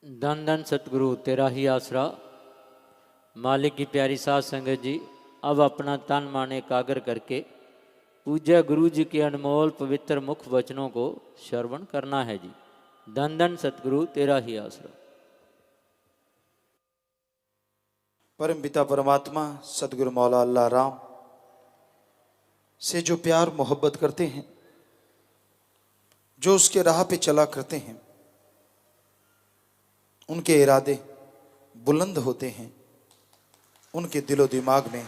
धन धन सतगुरु तेरा ही आसरा। मालिक की प्यारी साध संगत जी, अब अपना तन मन एकाग्र करके पूज्य गुरु जी के अनमोल पवित्र मुख वचनों को श्रवण करना है जी। धन धन सतगुरु तेरा ही आसरा। परम पिता परमात्मा सतगुरु मौला अल्लाह राम से जो प्यार मोहब्बत करते हैं, जो उसके राह पे चला करते हैं, उनके इरादे बुलंद होते हैं, उनके दिलो दिमाग में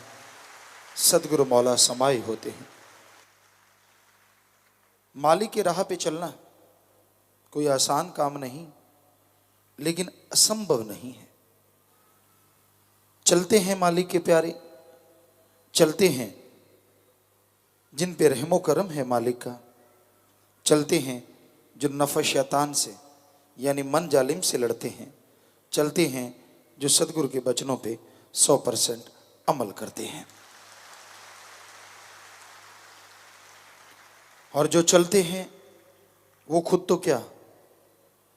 सतगुरु मौला समाये होते हैं। मालिक के राह पे चलना कोई आसान काम नहीं, लेकिन असंभव नहीं है। चलते हैं मालिक के प्यारे, चलते हैं जिन पे रहमो करम है मालिक का, चलते हैं जो नफ़ शैतान से यानी मन जालिम से लड़ते हैं, चलते हैं जो सतगुरु के वचनों पे 100% अमल करते हैं। और जो चलते हैं वो खुद तो क्या,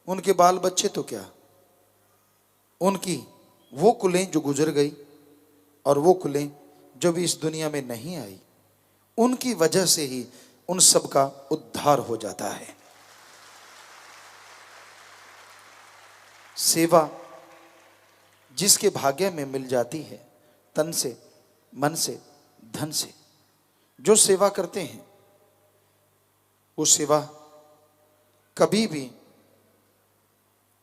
उनके बाल बच्चे तो क्या, उनकी वो कुलें जो गुजर गई और वो कुलें जो भी इस दुनिया में नहीं आई, उनकी वजह से ही उन सब का उद्धार हो जाता है। सेवा जिसके भाग्य में मिल जाती है, तन से, मन से, धन से, जो सेवा करते हैं, वो सेवा कभी भी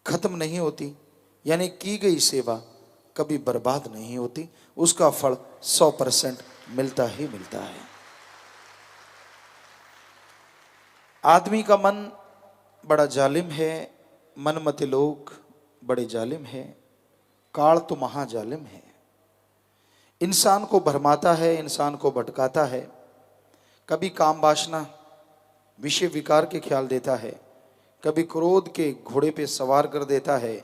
खत्म नहीं होती, यानी की गई सेवा कभी बर्बाद नहीं होती, उसका फल 100% मिलता ही मिलता है। आदमी का मन बड़ा जालिम है, मनमते लोग बड़े जालिम है, काल तो महाजालिम है। इंसान को भरमाता है, इंसान को भटकाता है, कभी काम वासना विषय विकार के ख्याल देता है, कभी क्रोध के घोड़े पे सवार कर देता है,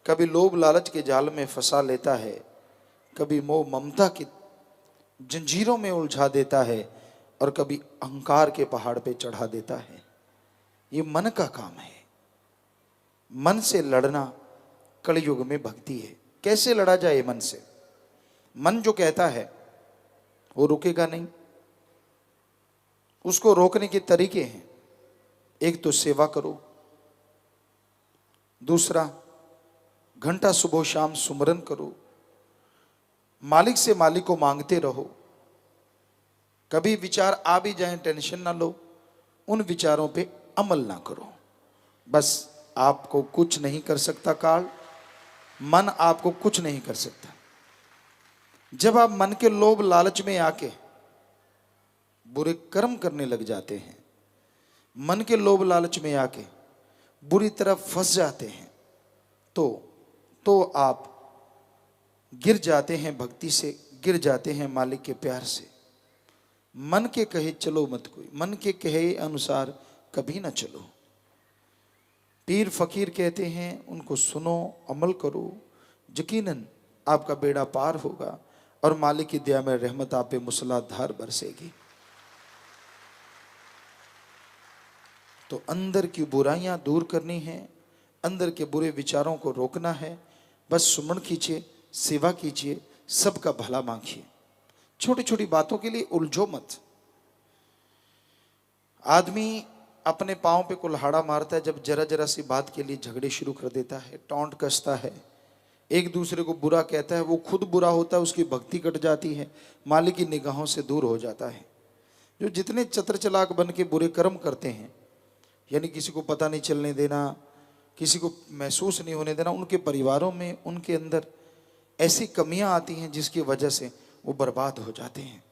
कभी लोभ लालच के जाल में फंसा लेता है, कभी मोह ममता की जंजीरों में उलझा देता है, और कभी अहंकार के पहाड़ पे चढ़ा देता है। ये मन का काम है। मन से लड़ना कलयुग में भक्ति है। कैसे लड़ा जाए मन से? मन जो कहता है वो रुकेगा नहीं। उसको रोकने के तरीके हैं। एक तो सेवा करो, दूसरा घंटा सुबह शाम सुमरन करो, मालिक से मालिक को मांगते रहो। कभी विचार आ भी जाए टेंशन ना लो, उन विचारों पे अमल ना करो। बस आपको कुछ नहीं कर सकता काल, मन आपको कुछ नहीं कर सकता। जब आप मन के लोभ लालच में आके बुरे कर्म करने लग जाते हैं, मन के लोभ लालच में आके बुरी तरह फंस जाते हैं, तो आप गिर जाते हैं भक्ति से, गिर जाते हैं मालिक के प्यार से। मन के कहे चलो मत कोई, मन के कहे अनुसार कभी ना चलो। पीर फकीर कहते हैं उनको सुनो, अमल करो, यकीनन आपका बेड़ा पार होगा और मालिक की दया में रहमत आप पे मूसलाधार बरसेगी। तो अंदर की बुराइयां दूर करनी है, अंदर के बुरे विचारों को रोकना है। बस सुमन कीजिए, सेवा कीजिए, सबका भला मांगिए। छोटी छोटी बातों के लिए उलझो मत। आदमी अपने पांव पे कुल्हाड़ा मारता है जब जरा जरा सी बात के लिए झगड़े शुरू कर देता है, टोंट कसता है, एक दूसरे को बुरा कहता है। वो खुद बुरा होता है, उसकी भक्ति कट जाती है, मालिक की निगाहों से दूर हो जाता है। जो जितने चतुर चालाक बन के बुरे कर्म करते हैं, यानी किसी को पता नहीं चलने देना, किसी को महसूस नहीं होने देना, उनके परिवारों में, उनके अंदर ऐसी कमियां आती हैं जिसकी वजह से वो बर्बाद हो जाते हैं।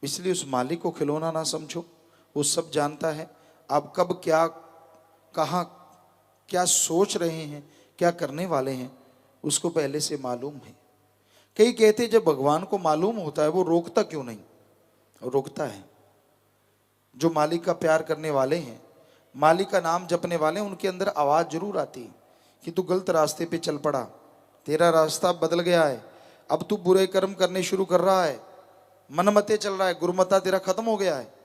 इसलिए उस मालिक को खिलौना ना समझो, वो सब जानता है। आप कब क्या, कहाँ, क्या सोच रहे हैं, क्या करने वाले हैं, उसको पहले से मालूम है। कई कहते जब भगवान को मालूम होता है वो रोकता क्यों नहीं? रोकता है। जो मालिक का प्यार करने वाले हैं, मालिक का नाम जपने वाले हैं, उनके अंदर आवाज़ जरूर आती है कि तू गलत रास्ते पे चल पड़ा, तेरा रास्ता बदल गया है, अब तू बुरे कर्म करने शुरू कर रहा है, मनमते चल रहा है, गुरुमता तेरा खत्म हो गया है।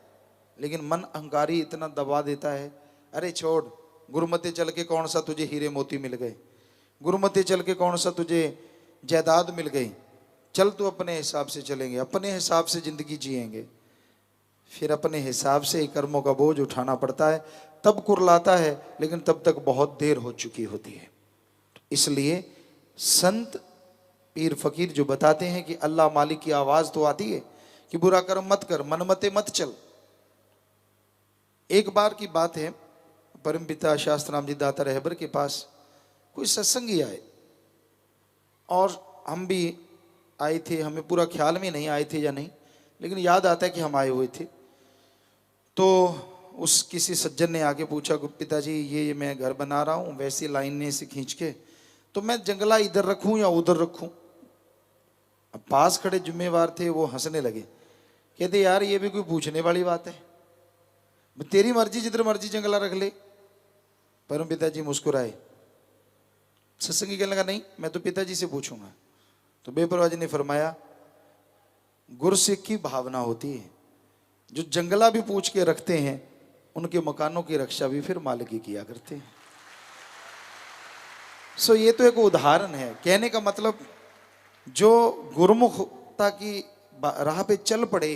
लेकिन मन अहंकारी इतना दबा देता है, अरे छोड़, गुरुमते चल के कौन सा तुझे हीरे मोती मिल गए, गुरुमते चल के कौन सा तुझे जायदाद मिल गई। चल तू अपने हिसाब से चलेंगे, अपने हिसाब से जिंदगी जिएंगे। फिर अपने हिसाब से ही कर्मों का बोझ उठाना पड़ता है, तब कुरलाता है, लेकिन तब तक बहुत देर हो चुकी होती है। इसलिए संत पीर फकीर जो बताते हैं कि अल्लाह मालिक की आवाज तो आती है कि बुरा कर्म मत कर, मनमते मत चल। एक बार की बात है, परमपिता शास्त्राम जी दाता रहबर के पास कोई सत्संगी आए और हम भी आए थे। हमें पूरा ख्याल में नहीं आए थे या नहीं, लेकिन याद आता है कि हम आए हुए थे। तो उस किसी सज्जन ने आके पूछा, पिताजी ये मैं घर बना रहा हूँ, वैसी लाइन ने से खींच के, तो मैं जंगला इधर रखूँ या उधर रखूँ। अब पास खड़े जिम्मेवार थे, वो हंसने लगे, कहते यार ये भी कोई पूछने वाली बात है, तेरी मर्जी, जिधर मर्जी जंगला रख ले। परम पिताजी मुस्कुराए। सत्संगी कहने लगा, नहीं मैं तो पिताजी से पूछूंगा। तो बेपरवाह जी ने फरमाया, गुरसिख की भावना होती है, जो जंगला भी पूछ के रखते हैं उनके मकानों की रक्षा भी फिर मालिक ही किया करते हैं। सो ये तो एक उदाहरण है। कहने का मतलब, जो गुरुमुखता की राह पे चल पड़े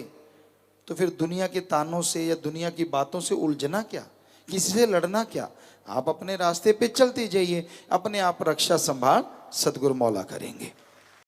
तो फिर दुनिया के तानों से या दुनिया की बातों से उलझना क्या, किसी से लड़ना क्या। आप अपने रास्ते पे चलते जाइए, अपने आप रक्षा संभाल सदगुरु मौला करेंगे।